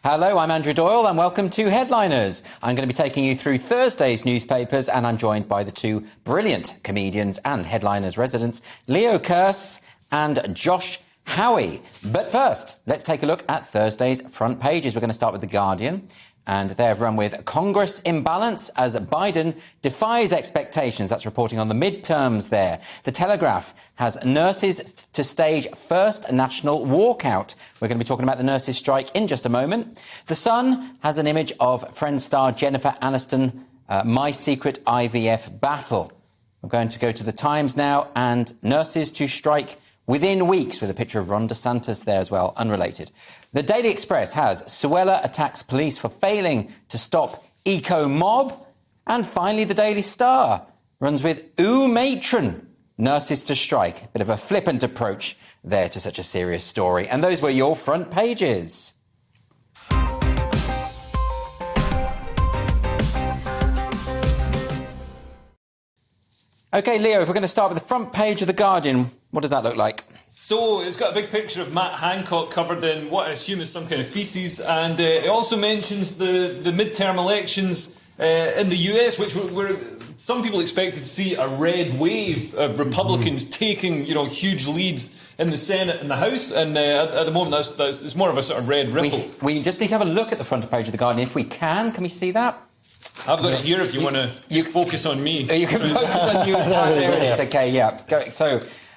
Hello, I'm Andrew Doyle and welcome to Headliners. I'm going to be taking you through Thursday's newspapers and I'm joined by the two brilliant comedians and Headliners residents, Kearse and Josh Howie. But first, let's take a look at Thursday's front pages. We're going to start with The Guardian. And they've run with Congress imbalance as Biden defies expectations. That's reporting on the midterms there. The Telegraph has nurses to stage first national walkout. We're going to be talking about the nurses' strike in just a moment. The Sun has an image of Friends star Jennifer Aniston, My Secret IVF Battle. We're going to go to the Times now and nurses to strike within weeks, with a picture of Ron DeSantis there as well, unrelated. The Daily Express has Suella attacks police for failing to stop eco-mob. And finally, the Daily Star runs with Ooh Matron, nurses to strike. Bit of a flippant approach there to such a serious story. And those were your front pages. OK, Leo, if we're going to start with the front page of The Guardian, what does that look like? So it's got a big picture of Matt Hancock covered in what I assume is some kind of faeces, and it also mentions the midterm elections in the US, which were some people expected to see a red wave of Republicans taking, huge leads in the Senate and the House, and at the moment it's more of a sort of red ripple. We just need to have a look at the front page of The Guardian if we can. Can we see that? I've got it here if you want to focus on me. You can focus on you. There it is. OK, yeah.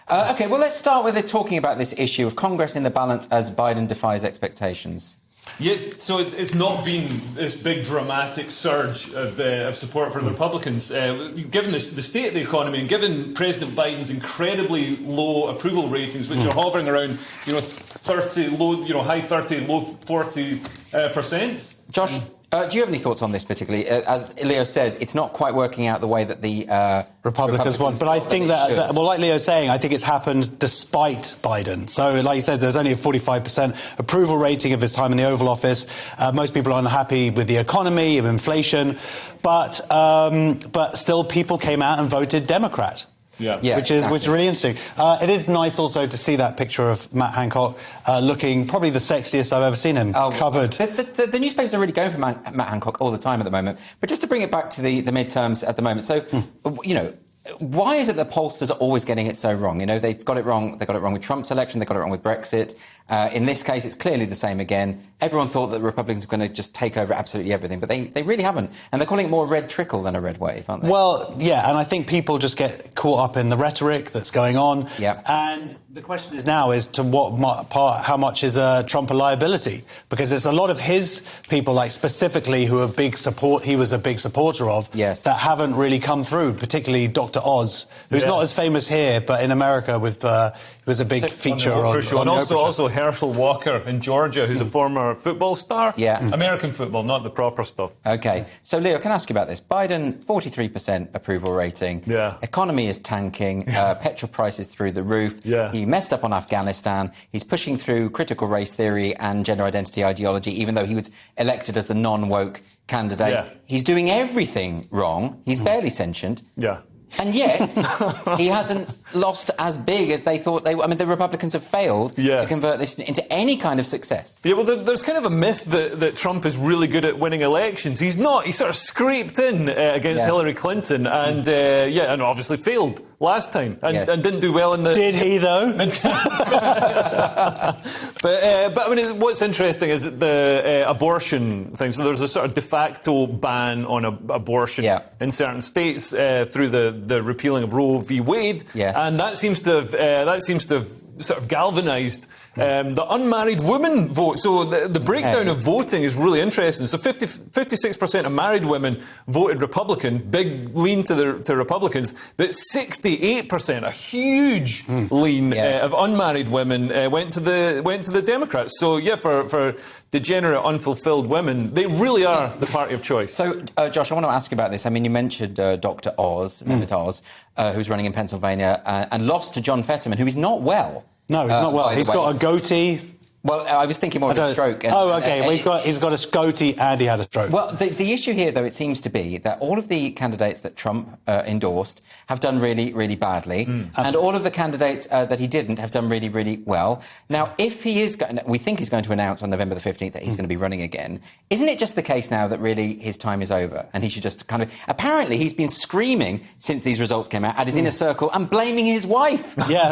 OK, well, let's start with talking about this issue of Congress in the balance as Biden defies expectations. Yeah, so it's not been this big dramatic surge of support for the Republicans. Given the state of the economy and given President Biden's incredibly low approval ratings, which are hovering around, 30, high 30, low 40%. Josh, do you have any thoughts on this particularly? As Leo says, it's not quite working out the way that the Republicans want. But I think that, like Leo's saying, I think it's happened despite Biden. So, like you said, there's only a 45% approval rating of his time in the Oval Office. Most people are unhappy with the economy, of inflation. But still, people came out and voted Democrat. Yeah, which is really interesting. It is nice also to see that picture of Matt Hancock looking probably the sexiest I've ever seen him, covered. The newspapers are really going for Matt Hancock all the time at the moment. But just to bring it back to the midterms at the moment, so, why is it that pollsters are always getting it so wrong? They've got it wrong. They got it wrong with Trump's election. They got it wrong with Brexit. In this case, it's clearly the same again. Everyone thought that the Republicans were going to just take over absolutely everything, but they really haven't. And they're calling it more a red trickle than a red wave, aren't they? Well, yeah, and I think people just get caught up in the rhetoric that's going on. Yeah. And the question is now is to what part, how much is Trump a liability? Because there's a lot of his people, like specifically who are he was a big supporter of, yes, that haven't really come through, particularly Dr. Oz, who's not as famous here, but in America was a big feature on and also Herschel Walker in Georgia, who's a former football star. Yeah. American football, not the proper stuff. OK. So, Leo, can I ask you about this? Biden, 43% approval rating. Yeah. Economy is tanking. Petrol prices through the roof. Yeah. He messed up on Afghanistan. He's pushing through critical race theory and gender identity ideology, even though he was elected as the non-woke candidate. Yeah. He's doing everything wrong. He's barely sentient. Yeah. And yet, he hasn't lost as big as they thought they would. I mean, the Republicans have failed to convert this into any kind of success. Yeah, well, there's kind of a myth that Trump is really good at winning elections. He's not. He sort of scraped in against Hillary Clinton and, and obviously failed last time and didn't do well in the... Did he, though? But I mean, what's interesting is the abortion thing. So there's a sort of de facto ban on abortion in certain states through the repealing of Roe v. Wade, and that seems to have sort of galvanised the unmarried women vote. So the breakdown of voting is really interesting. So 56% of married women voted Republican, big lean to Republicans, but 68%, a huge lean of unmarried women went to the Democrats. So for degenerate, unfulfilled women, they really are the party of choice. So, Josh, I want to ask you about this. I mean, you mentioned Dr. Oz, Mehmet Oz, who's running in Pennsylvania, and lost to John Fetterman, who is not well. No, he's not well. He's got a goatee. Well, I was thinking more of a stroke. Okay. Well, he's got a SCOTY and he had a stroke. Well, the issue here, though, it seems to be that all of the candidates that Trump endorsed have done really, really badly, and all of the candidates that he didn't have done really, really well. Now, if he is, we think he's going to announce on November the 15th that he's going to be running again. Isn't it just the case now that really his time is over, and he should just kind of? Apparently, he's been screaming since these results came out at his inner circle and blaming his wife. Yeah,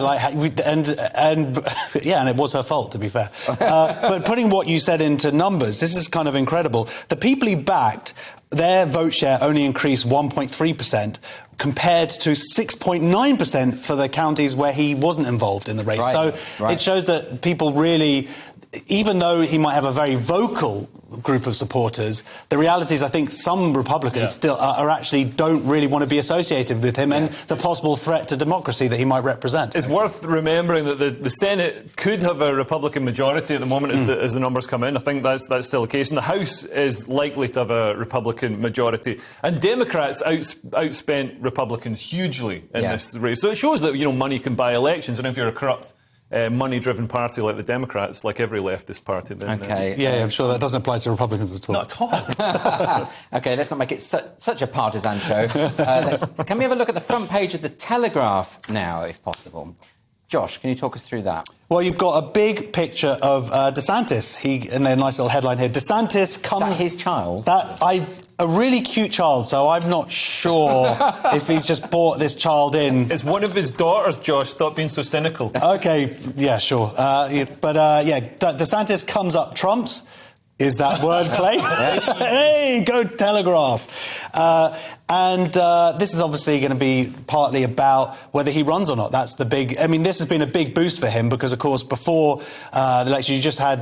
and it was her fault, to be fair. But putting what you said into numbers, this is kind of incredible. The people he backed, their vote share only increased 1.3%, compared to 6.9% for the counties where he wasn't involved in the race. It shows that people really, even though he might have a very vocal group of supporters, the reality is I think some Republicans still are actually don't really want to be associated with him and the possible threat to democracy that he might represent. It's worth remembering that the Senate could have a Republican majority at the moment as the numbers come in. I think that's still the case. And the House is likely to have a Republican majority. And Democrats outspent Republicans hugely in this race. So it shows that, money can buy elections. And if you're a corrupt money-driven party like the Democrats, like every leftist party. Then, I'm sure that doesn't apply to Republicans at all. Not at all. OK, let's not make it such a partisan show. Can we have a look at the front page of the Telegraph now, if possible? Josh, can you talk us through that? Well, you've got a big picture of DeSantis. And a nice little headline here. DeSantis comes... Is that his child? A really cute child, so I'm not sure if he's just brought this child in. It's one of his daughters, Josh. Stop being so cynical. OK, yeah, sure. DeSantis comes up trumps. Is that wordplay? Hey, go Telegraph. This is obviously going to be partly about whether he runs or not. That's the big... I mean, this has been a big boost for him because, of course, before the election,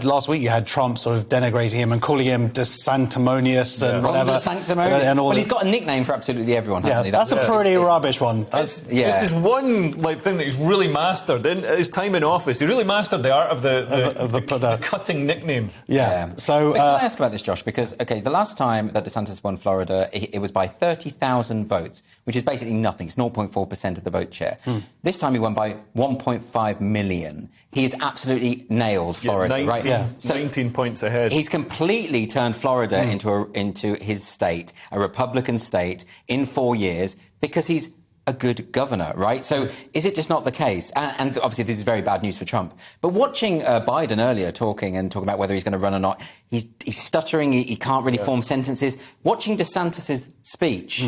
last week you had Trump sort of denigrating him and calling him DeSanctimonious and whatever. Well, he's got a nickname for absolutely everyone, hasn't he? That's a pretty rubbish one. This is one thing that he's really mastered in his time in office. He really mastered the art of the cutting nickname. Yeah. So... Can I ask about this, Josh? Because, OK, the last time that DeSantis won Florida, it was by 30,000 votes, which is basically nothing. It's 0.4% of the vote share. This time he won by 1.5 million. He has absolutely nailed Florida, right? Yeah, so 19 points ahead. He's completely turned Florida into his state, a Republican state, in 4 years, because he's a good governor, right? So is it just not the case? And obviously this is very bad news for Trump. But watching Biden earlier talking about whether he's going to run or not, he's stuttering, he can't really form sentences. Watching DeSantis' speech,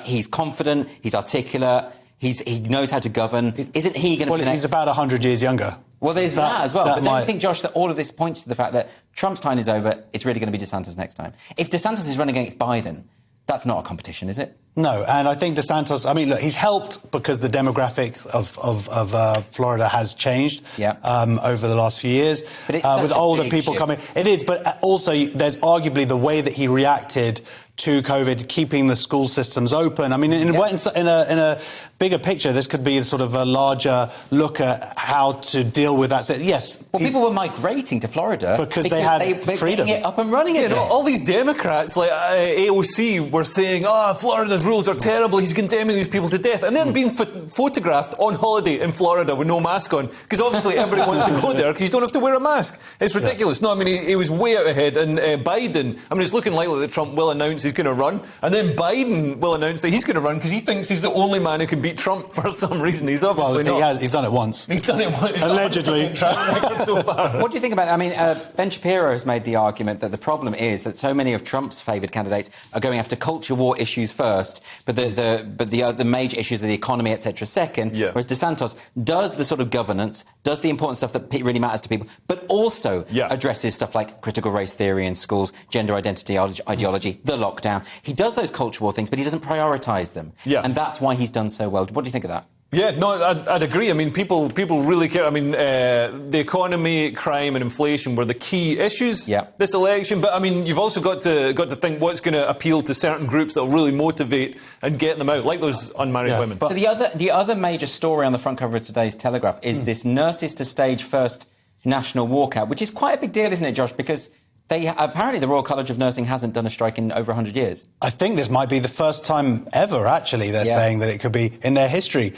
he's confident, he's articulate, he knows how to govern. Isn't he going to... Well, he's about 100 years younger. Well, there's that as well. But don't you think, Josh, that all of this points to the fact that Trump's time is over, it's really going to be DeSantis next time? If DeSantis is running against Biden, that's not a competition, is it? No, and I think DeSantis, I mean, look, he's helped because the demographic of Florida has changed over the last few years. But it's with older people shift. coming. It is, but also there's arguably the way that he reacted to COVID, keeping the school systems open. I mean, in a bigger picture, this could be sort of a larger look at how to deal with that. Yes. Well, people were migrating to Florida because they had freedom. Getting it up and running again. All these Democrats, like AOC, were saying, Florida's rules are terrible, he's condemning these people to death. And then being photographed on holiday in Florida with no mask on, because obviously everybody wants to go there because you don't have to wear a mask. It's ridiculous. No, I mean, he was way out ahead. And Biden, I mean, it's looking likely that Trump will announce he's going to run. And then Biden will announce that he's going to run because he thinks he's the only man who can beat Trump for some reason. He's obviously not. He's done it once. He's done it once. Allegedly. So far. What do you think about it? I mean, Ben Shapiro has made the argument that the problem is that so many of Trump's favoured candidates are going after culture war issues first, but the major issues of the economy, etc., second, whereas DeSantis does the sort of governance, does the important stuff that really matters to people, but also addresses stuff like critical race theory in schools, gender identity ideology, the lockdown. He does those culture war things, but he doesn't prioritise them. And that's why he's done so well. What do you think of that? Yeah, no, I'd agree. I mean, people really care. I mean, the economy, crime and inflation were the key issues this election. But, I mean, you've also got to think what's going to appeal to certain groups that will really motivate and get them out, like those unmarried women. So the other major story on the front cover of today's Telegraph is this nurses to stage first national walkout, which is quite a big deal, isn't it, Josh? Because apparently the Royal College of Nursing hasn't done a strike in over 100 years. I think this might be the first time ever, actually, they're saying that it could be in their history.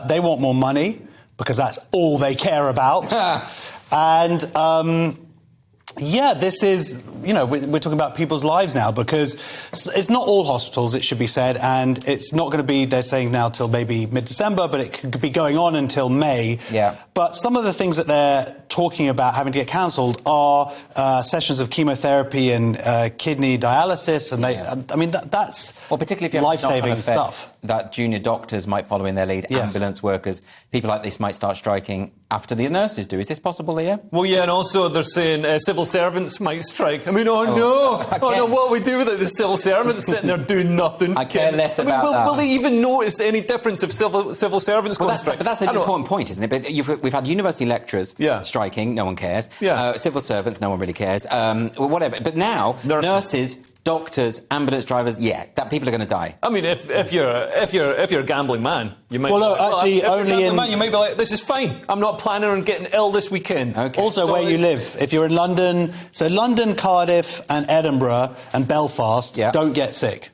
They want more money because that's all they care about. And yeah, this is, we're talking about people's lives now, because it's not all hospitals, it should be said, and it's not going to be, they're saying now, till maybe mid-December, but it could be going on until May. Yeah. But some of the things that they're talking about having to get cancelled are sessions of chemotherapy and kidney dialysis, and that's particularly if you have life-saving stuff. That junior doctors might follow in their lead, yes. ambulance workers, people like this might start striking after the nurses do. Is this possible, Leo? Well, yeah, and also they're saying civil servants might strike. I mean, what do we do with it? The civil servants sitting there doing nothing. I care less about that. Will they even notice any difference if civil servants go on strike? But that's an important point, isn't it? But we've had university lecturers striking, no one cares. Yeah. Civil servants, no one really cares. Whatever. But now, nurses, doctors, ambulance drivers, that people are going to die. I mean, if you're a gambling man, you might. Well, no, actually, you might be like, this is fine. I'm not planning on getting ill this weekend. Okay. Also, where you live. If you're in London, so London, Cardiff, and Edinburgh and Belfast, don't get sick.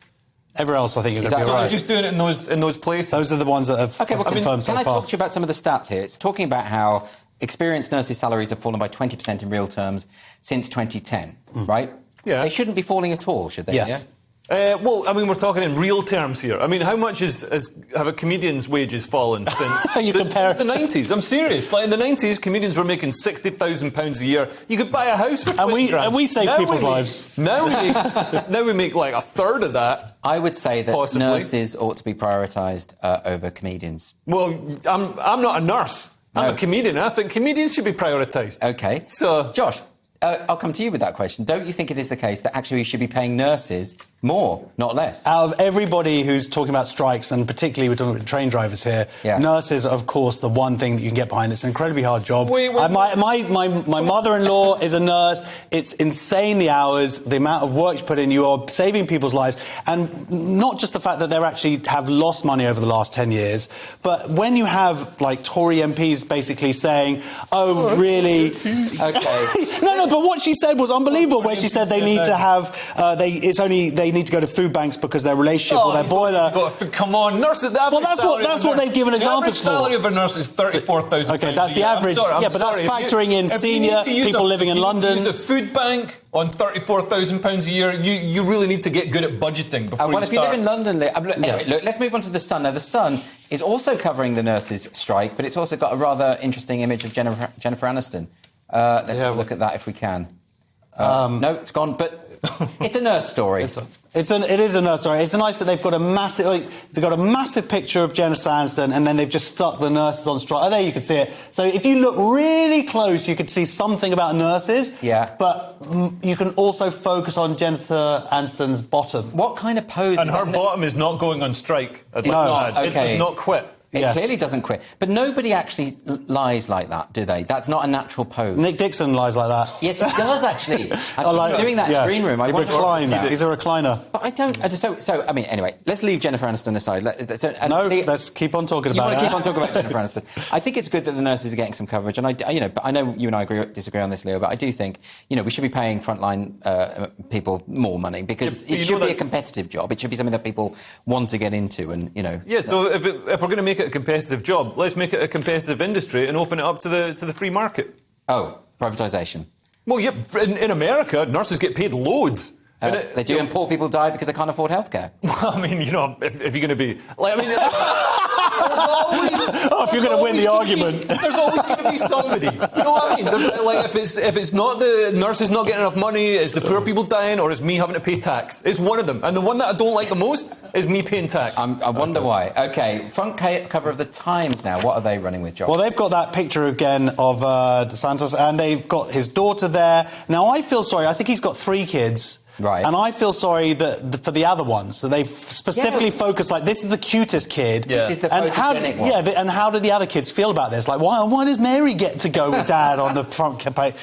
Everywhere else, I think you're going to be all right. Just doing it in those places. Those are the ones that have confirmed so far. Can I talk to you about some of the stats here? It's talking about how experienced nurses' salaries have fallen by 20% in real terms since 2010, right? Yeah. They shouldn't be falling at all, should they? Yes. Yeah? Well, I mean, we're talking in real terms here. I mean, how much have a comedian's wages fallen since, since the 90s? I'm serious. Like, in the 90s, comedians were making £60,000 a year. You could buy a house for 20 grand. And we save people's lives. Now we make like a third of that. I would say that possibly. Nurses ought to be prioritised over comedians. Well, I'm not a nurse. I'm a comedian. I think comedians should be prioritised. OK. So, Josh, I'll come to you with that question. Don't you think it is the case that actually we should be paying nurses more, not less? Out of everybody who's talking about strikes, and particularly we're talking about train drivers here, nurses are, of course, the one thing that you can get behind. It's an incredibly hard job. My mother-in-law is a nurse. It's insane, the hours, the amount of work you put in. You are saving people's lives. And not just the fact that they actually have lost money over the last 10 years, but when you have, like, Tory MPs basically saying, oh, really? OK. No, but what she said was unbelievable, where she said they need to have, they need to go to food banks because their relationship or their boiler. Come on, nurses. Well, that's what they've given examples for. The salary of a nurse is £34,000. Okay, that's the average. But that's factoring in senior people living in London. If you use a food bank on £34,000 a year, you really need to get good at budgeting before if you live in London, anyway, look, let's move on to The Sun. Now, The Sun is also covering the nurses' strike, but it's also got a rather interesting image of Jennifer Aniston. Let's have a look at that if we can. No, it's gone, but it's a nurse story. It is a nurse story. It's nice that they've got a massive picture of Jennifer Aniston, and then they've just stuck the nurses on strike. Oh, there you can see it. So if you look really close, you could see something about nurses. Yeah. But you can also focus on Jennifer Aniston's bottom. What kind of pose? And her bottom is not going on strike. It's not. Okay. It does not quit. It clearly doesn't quit. But nobody actually lies like that, do they? That's not a natural pose. Nick Dixon lies like that. Yes, he does, actually. I've seen him doing that in the green room. He reclines. He's a recliner. But I don't... I mean, anyway, let's leave Jennifer Aniston aside. Let's keep on talking about it. You want to keep on talking about Jennifer Aniston. I think it's good that the nurses are getting some coverage. And, but I know you and I disagree on this, Leo, but I do think, we should be paying frontline people more money because it should be a competitive job. It should be something that people want to get into and, Yeah, so if we're going to make it a competitive job, let's make it a competitive industry and open it up to the free market. Oh, privatisation. Well, yeah, in America, nurses get paid loads. They do, and poor people die because they can't afford healthcare. Well, I mean, if you're going to be... if you're going to win the argument. There's always going to be somebody. You know what I mean? If it's not the nurses not getting enough money, it's the poor people dying, or it's me having to pay tax. It's one of them. And the one that I don't like the most is me paying tax. I wonder why. OK, front cover of the Times now. What are they running with, Josh? Well, they've got that picture again of DeSantis, and they've got his daughter there. Now, I feel sorry. I think he's got 3 kids. Right. And I feel sorry for the other ones. So they've specifically focused, like, this is the cutest kid. Yeah. This is the photogenic one. Yeah, and how do the other kids feel about this? Like, why does Mary get to go with Dad on the front campaign?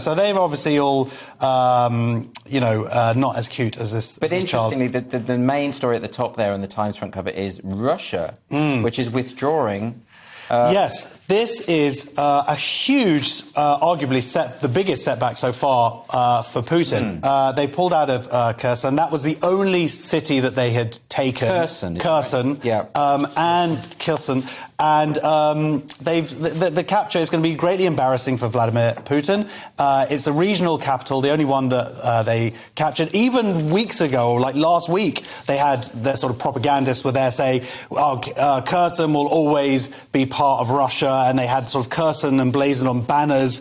So they're obviously all, not as cute as this But this interestingly, child. the main story at the top there on the Times front cover is Russia, which is withdrawing... yes, This is a huge, arguably the biggest setback so far for Putin. They pulled out of Kherson. That was the only city that they had taken. Kherson, right? And Kherson. And the capture is going to be greatly embarrassing for Vladimir Putin. It's a regional capital, the only one that they captured. Even weeks ago, like last week, they had their sort of propagandists were there saying, Kherson will always be part of Russia, and they had sort of Kherson emblazoned on banners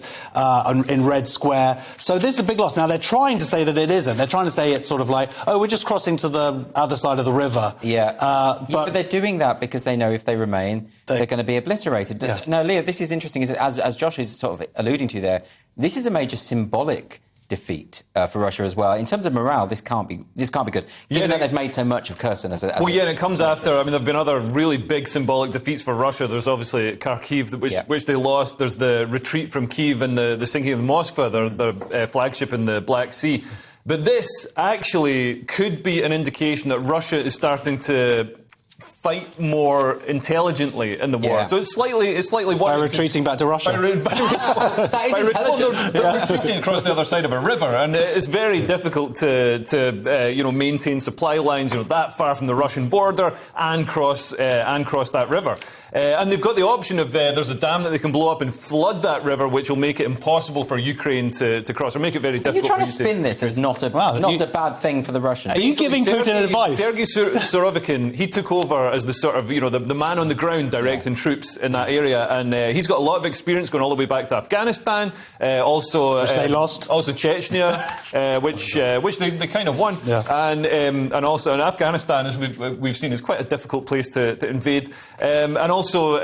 in Red Square. So this is a big loss. Now, they're trying to say that it isn't. They're trying to say it's sort of like, we're just crossing to the other side of the river. But they're doing that because they know if they remain, they're going to be obliterated. Yeah. Now, Leo, this is interesting. As Josh is sort of alluding to there, this is a major symbolic defeat for Russia as well. In terms of morale, this can't be good. Given that they've made so much of Kherson as a... and it comes after... I mean, there have been other really big symbolic defeats for Russia. There's obviously Kharkiv, which they lost. There's the retreat from Kyiv and the sinking of Moskva, their flagship in the Black Sea. But this actually could be an indication that Russia is starting to fight more intelligently in the war. So it's slightly by retreating back to Russia. That is intelligent. They're retreating across the other side of a river, and it's very difficult to maintain supply lines that far from the Russian border and cross that river. And they've got the option of there's a dam that they can blow up and flood that river, which will make it impossible for Ukraine to cross, or make it very difficult. You're trying to spin this as not a bad thing for the Russians. Are you giving Putin advice? Sergei Surovikin, he took over as the sort of the man on the ground directing troops in that area, and he's got a lot of experience going all the way back to Afghanistan, which they lost, also Chechnya, which they kind of won, and also in Afghanistan, as we've seen, is quite a difficult place to invade, and also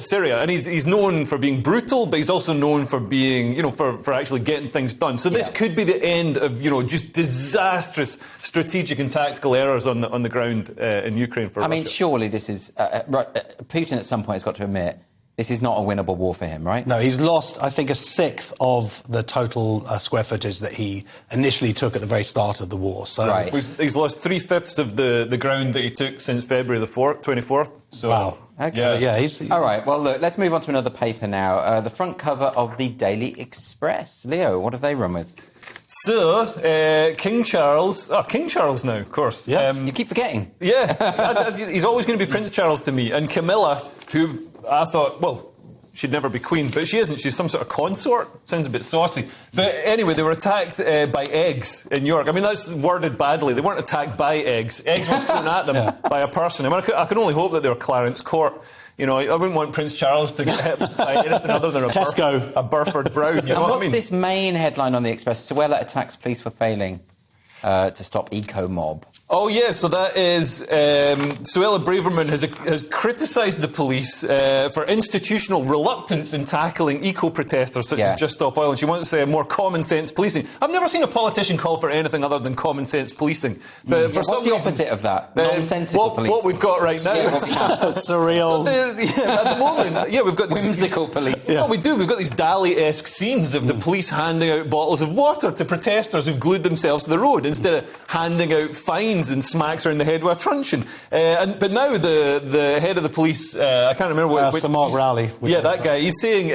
Syria, and he's known for being brutal, but he's also known for being for actually getting things done. So this could be the end of just disastrous strategic and tactical errors on the ground in Ukraine for Russia. I mean, surely this is... Putin at some point has got to admit this is not a winnable war for him, right? No, he's lost, I think, a sixth of the total square footage that he initially took at the very start of the war. So he's lost 3/5 of the ground that he took since February the 24th. So, wow. Okay. All right, well, look, let's move on to another paper now. The front cover of the Daily Express. Leo, what have they run with? So, King Charles now, of course. Yes. You keep forgetting. Yeah, he's always going to be Prince Charles to me. And Camilla, who I thought, well, she'd never be queen, but she isn't. She's some sort of consort. Sounds a bit saucy. But anyway, they were attacked by eggs in York. I mean, that's worded badly. They weren't attacked by eggs. Eggs were thrown at them by a person. I mean, I can only hope that they were Clarence Court. I wouldn't want Prince Charles to get hit by anything other than a Burford Brown. You know what I mean? What's this main headline on the Express? Suella attacks police for failing to stop eco-mob. Oh, yeah, so that is... Suella Braverman has criticised the police for institutional reluctance in tackling eco-protesters such as Just Stop Oil, and she wants more common-sense policing. I've never seen a politician call for anything other than common-sense policing. But for what's the opposite of that? Nonsensical policing. What we've got right now... Surreal. At the moment, we've got... Whimsical police. What we do, we've got these Dali-esque scenes of the police handing out bottles of water to protesters who've glued themselves to the road, instead of handing out fines and smacks her in the head with a truncheon. But now the head of the police, I can't remember which... Sir Mark Rowley. That guy. He's saying,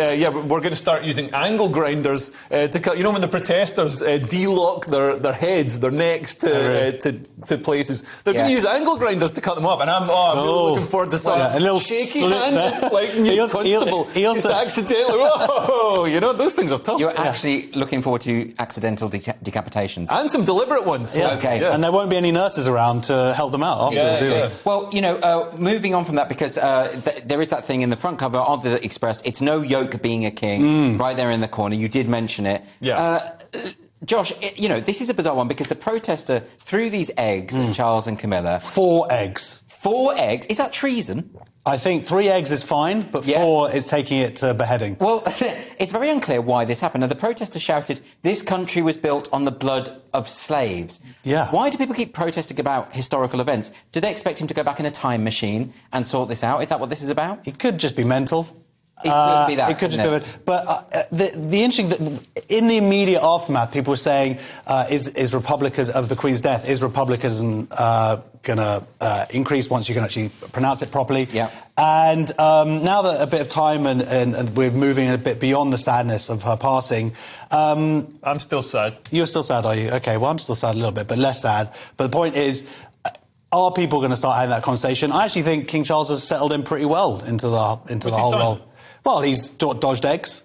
we're going to start using angle grinders to cut... when the protesters de-lock their heads, their necks to places, they're going to use angle grinders to cut them off. And I'm really looking forward to some a little shaky hand, like new constable. He also accidentally... those things are tough. You're actually looking forward to accidental decapitations. And some deliberate ones. Yeah. Okay. Yeah. And there won't be any nurses around to help them out afterwards. Well, moving on from that, because there is that thing in the front cover of the Express. It's no yoke being a king, right there in the corner. You did mention it. Yeah. Josh, this is a bizarre one because the protester threw these eggs at Charles and Camilla. 4 eggs. 4 eggs? Is that treason? I think 3 eggs is fine, but 4 is taking it to beheading. Well, it's very unclear why this happened. Now, the protester shouted, "This country was built on the blood of slaves." Yeah. Why do people keep protesting about historical events? Do they expect him to go back in a time machine and sort this out? Is that what this is about? It could just be mental. It could be that. It could just be that. But the interesting, in the immediate aftermath, people were saying, is Republicans of the Queen's death, is Republicanism going to increase once you can actually pronounce it properly? Yeah. And now that a bit of time and we're moving a bit beyond the sadness of her passing. I'm still sad. You're still sad, are you? OK, well, I'm still sad a little bit, but less sad. But the point is, are people going to start having that conversation? I actually think King Charles has settled in pretty well into the whole role. Well, he's dodged eggs.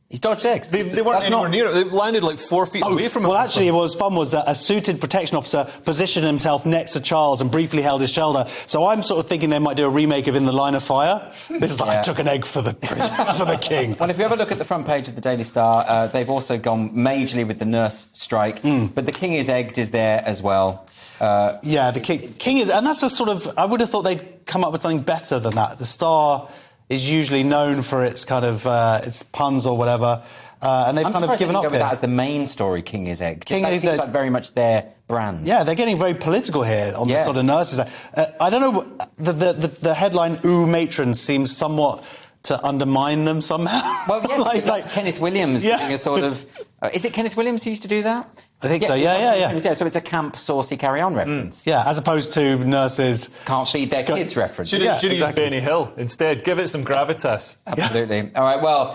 He's dodged eggs. They weren't anywhere near it. They landed like 4 feet away from him. Well, actually, what was fun was that a suited protection officer positioned himself next to Charles and briefly held his shoulder. So I'm sort of thinking they might do a remake of In the Line of Fire. This is like, I took an egg for the for the king. Well, if you ever look at the front page of the Daily Star, they've also gone majorly with the nurse strike. But the king is egged is there as well. The king is... And that's a sort of... I would have thought they'd come up with something better than that. The Star is usually known for its kind of its puns or whatever, and they've kind of given up with here. that as the main story. King is egged. King that is seems like very much their brand. Yeah, they're getting very political here on the sort of nurses. I don't know. The headline "Ooh, matron" seems somewhat to undermine them somehow. Well, yeah, that's Kenneth Williams doing a sort of. Is it Kenneth Williams who used to do that? I think so, yeah. So it's a camp, saucy carry-on reference. Yeah, as opposed to nurses... Can't feed their kids reference. Should have used Benny Hill instead. Give it some gravitas. Absolutely. All right, well...